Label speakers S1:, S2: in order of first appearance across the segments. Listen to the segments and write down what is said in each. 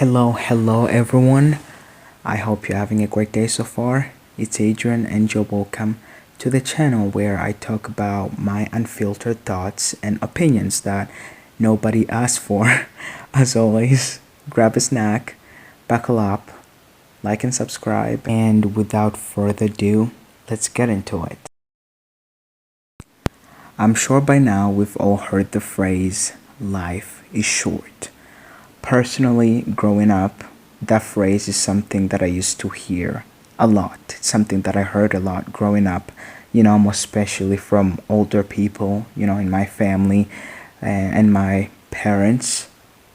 S1: Hello everyone. I hope you're having a great day so far. It's Adrian and you're welcome to the channel where I talk about my unfiltered thoughts and opinions that nobody asked for. As always, grab a snack, buckle up, like and subscribe, and without further ado, let's get into it. I'm sure by now we've all heard the phrase, life is short. Personally, growing up, that phrase is something that I used to hear a lot. It's something that I heard a lot growing up, most especially from older people, in my family and my parents,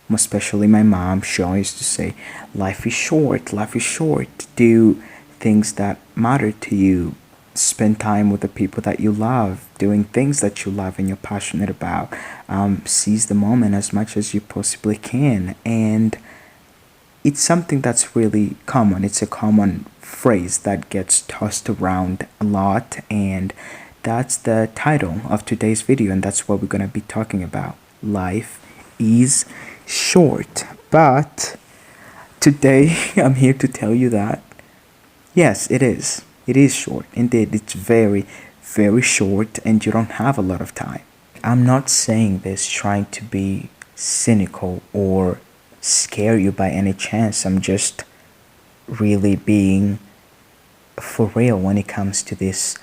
S1: most especially my mom. She always used to say, life is short, life is short. Do things that matter to you. Spend time with the people that you love, doing things that you love and you're passionate about. Seize the moment as much as you possibly can. And it's something that's really common. It's a common phrase that gets tossed around a lot. And that's the title of today's video. And that's what we're going to be talking about. Life is short. But today I'm here to tell you that yes, it is. It is short. Indeed, it's very, very short and you don't have a lot of time. I'm not saying this trying to be cynical or scare you by any chance. I'm just really being for real when it comes to this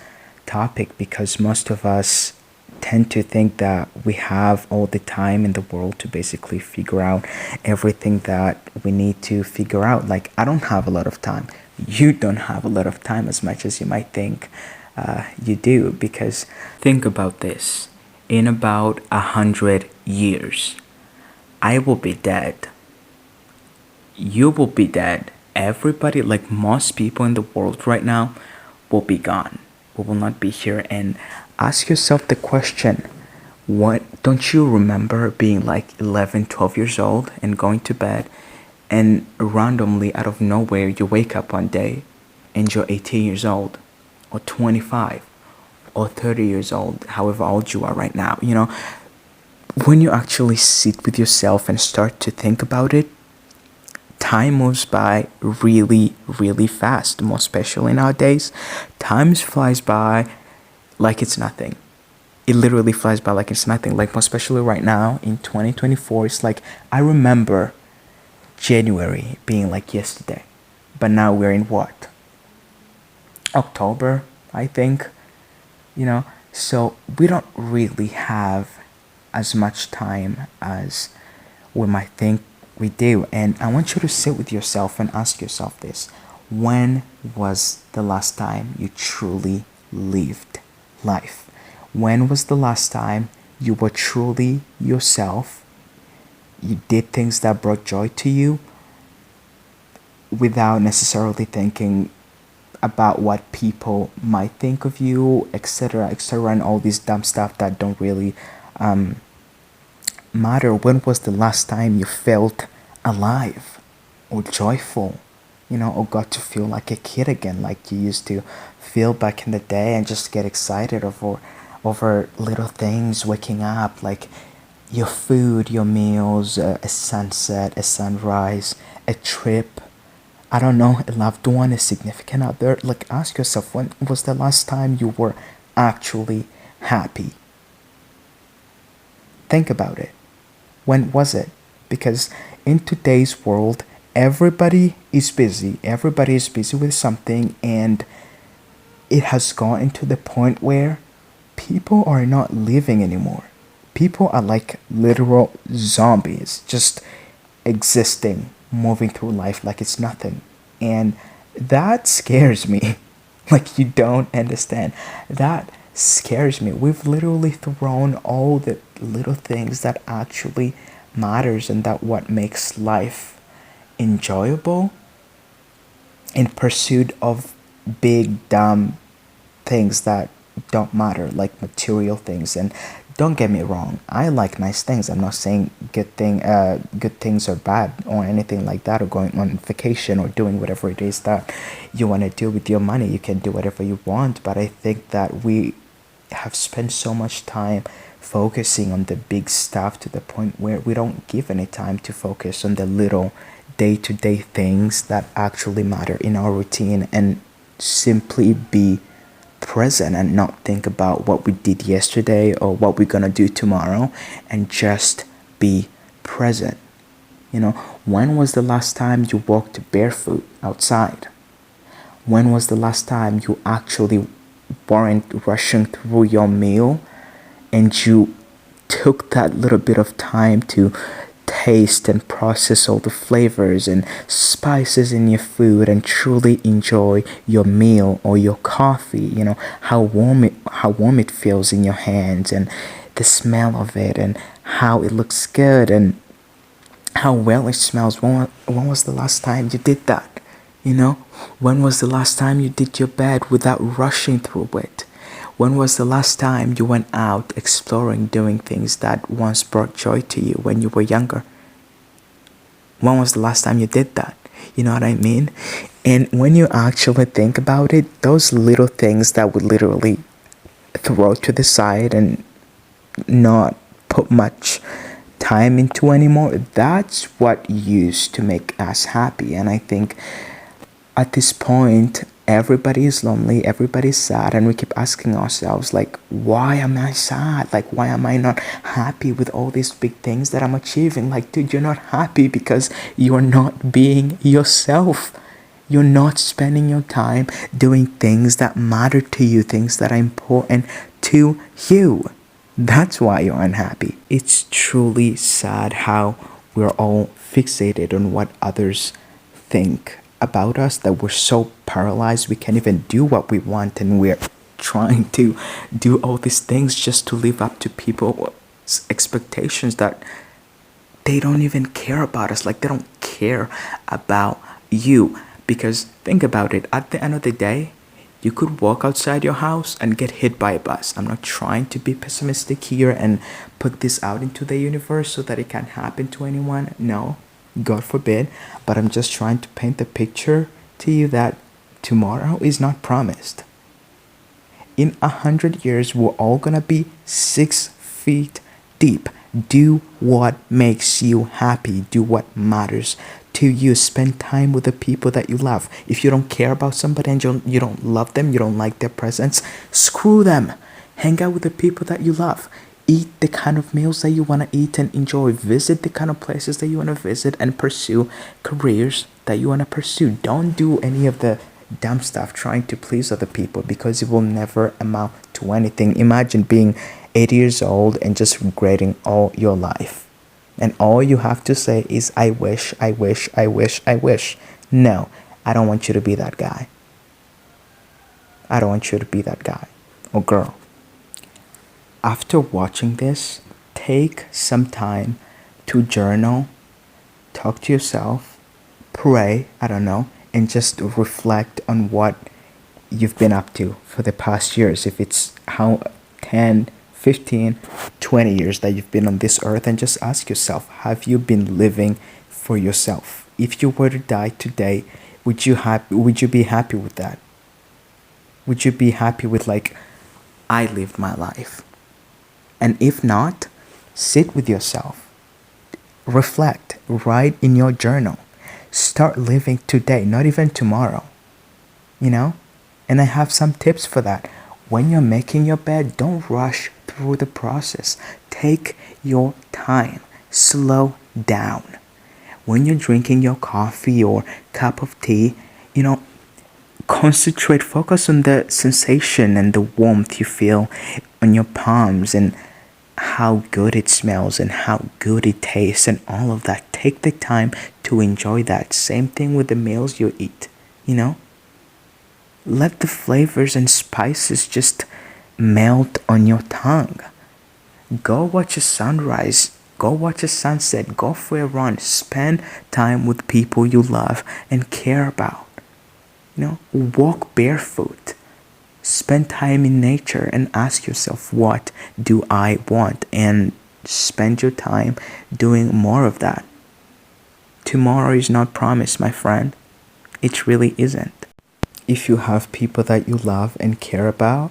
S1: topic because most of us tend to think that we have all the time in the world to basically figure out everything that we need to figure out. Like, I don't have a lot of time. You don't have a lot of time as much as you might think you do, because think about this. In about 100 years, I will be dead. You will be dead. Everybody, like most people in the world right now, will be gone. We will not be here. And ask yourself the question, what don't you remember being like 11, 12 years old and going to bed, and randomly out of nowhere you wake up one day and you're 18 years old or 25 or 30 years old, however old you are right now. When you actually sit with yourself and start to think about it, time moves by really, really fast. Most especially nowadays, time flies by like it's nothing. It literally flies by like it's nothing. Like, most especially right now in 2024, it's like I remember January being like yesterday, but now we're in what? October, I think. So we don't really have as much time as we might think we do. And I want you to sit with yourself and ask yourself this: when was the last time you truly lived life? When was the last time you were truly yourself? You did things that brought joy to you without necessarily thinking about what people might think of you, etc., etc., and all this dumb stuff that don't really matter. When was the last time you felt alive or joyful, or got to feel like a kid again, like you used to feel back in the day, and just get excited over little things, waking up, like your food, your meals, a sunset, a sunrise, a trip, I don't know, a loved one, a significant other. Like, ask yourself, when was the last time you were actually happy? Think about it. When was it? Because in today's world, everybody is busy. Everybody is busy with something, and it has gotten to the point where people are not living anymore. People are like literal zombies, just existing, moving through life like it's nothing. And that scares me. Like, you don't understand. That scares me. We've literally thrown all the little things that actually matters and that what makes life enjoyable in pursuit of big dumb things that don't matter, like material things. And don't get me wrong, I like nice things. I'm not saying good things are bad or anything like that, or going on vacation or doing whatever it is that you want to do with your money. You can do whatever you want, but I think that we have spent so much time focusing on the big stuff to the point where we don't give any time to focus on the little day-to-day things that actually matter in our routine, and simply be present and not think about what we did yesterday or what we're gonna do tomorrow, and just be present. When was the last time you walked barefoot outside? When was the last time you actually weren't rushing through your meal, and you took that little bit of time to taste and process all the flavors and spices in your food and truly enjoy your meal or your coffee? How warm it feels in your hands, and the smell of it, and how it looks good, and how well it smells. When was the last time you did that? When was the last time you did your bed without rushing through it? When was the last time you went out exploring, doing things that once brought joy to you when you were younger? When was the last time you did that? You know what I mean? And when you actually think about it, those little things that would literally throw to the side and not put much time into anymore, that's what used to make us happy. And I think at this point, everybody is lonely, everybody's sad, and we keep asking ourselves, like, why am I sad? Like, why am I not happy with all these big things that I'm achieving? Like, dude, you're not happy because you're not being yourself. You're not spending your time doing things that matter to you, things that are important to you. That's why you're unhappy. It's truly sad how we're all fixated on what others think about us, that we're so paralyzed we can't even do what we want, and we're trying to do all these things just to live up to people's expectations that they don't even care about us. Like, they don't care about you. Because think about it, at the end of the day, you could walk outside your house and get hit by a bus. I'm not trying to be pessimistic here and put this out into the universe so that it can happen to anyone. No, God forbid. But I'm just trying to paint the picture to you that tomorrow is not promised. In 100 years, we're all gonna be 6 feet deep. Do what makes you happy. Do what matters to you. Spend time with the people that you love. If you don't care about somebody and you don't love them, you don't like their presence, screw them. Hang out with the people that you love. Eat the kind of meals that you want to eat and enjoy. Visit the kind of places that you want to visit, and pursue careers that you want to pursue. Don't do any of the dumb stuff trying to please other people, because it will never amount to anything. Imagine being 80 years old and just regretting all your life. And all you have to say is, I wish, I wish, I wish, I wish. No, I don't want you to be that guy. I don't want you to be that guy or girl. After watching this, take some time to journal, talk to yourself, pray, I don't know, and just reflect on what you've been up to for the past years. If it's how 10, 15, 20 years that you've been on this earth, and just ask yourself, have you been living for yourself? If you were to die today, would you be happy with that? Would you be happy with, like, I lived my life? And if not, sit with yourself, reflect, write in your journal, start living today, not even tomorrow. And I have some tips for that. When you're making your bed, don't rush through the process. Take your time. Slow down. When you're drinking your coffee or cup of tea, concentrate, focus on the sensation and the warmth you feel on your palms, and how good it smells and how good it tastes and all of that. Take the time to enjoy that. Same thing with the meals you eat, Let the flavors and spices just melt on your tongue. Go watch a sunrise. Go watch a sunset. Go for a run. Spend time with people you love and care about. Walk barefoot. Spend time in nature and ask yourself, what do I want? And spend your time doing more of that. Tomorrow is not promised, my friend. It really isn't. If you have people that you love and care about,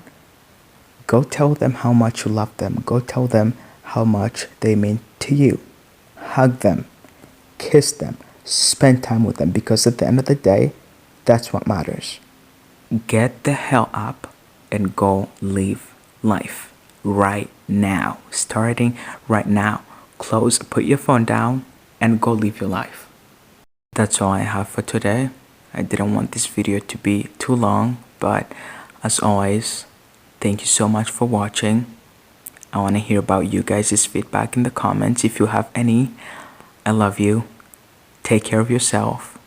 S1: go tell them how much you love them. Go tell them how much they mean to you. Hug them. Kiss them. Spend time with them, because at the end of the day, that's what matters. Get the hell up and go live life right now. Starting right now. Put your phone down and go live your life. That's all I have for today. I didn't want this video to be too long, but as always, thank you so much for watching. I want to hear about you guys' feedback in the comments if you have any. I love you. Take care of yourself.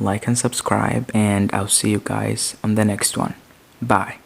S1: Like and subscribe, and I'll see you guys on the next one. Bye.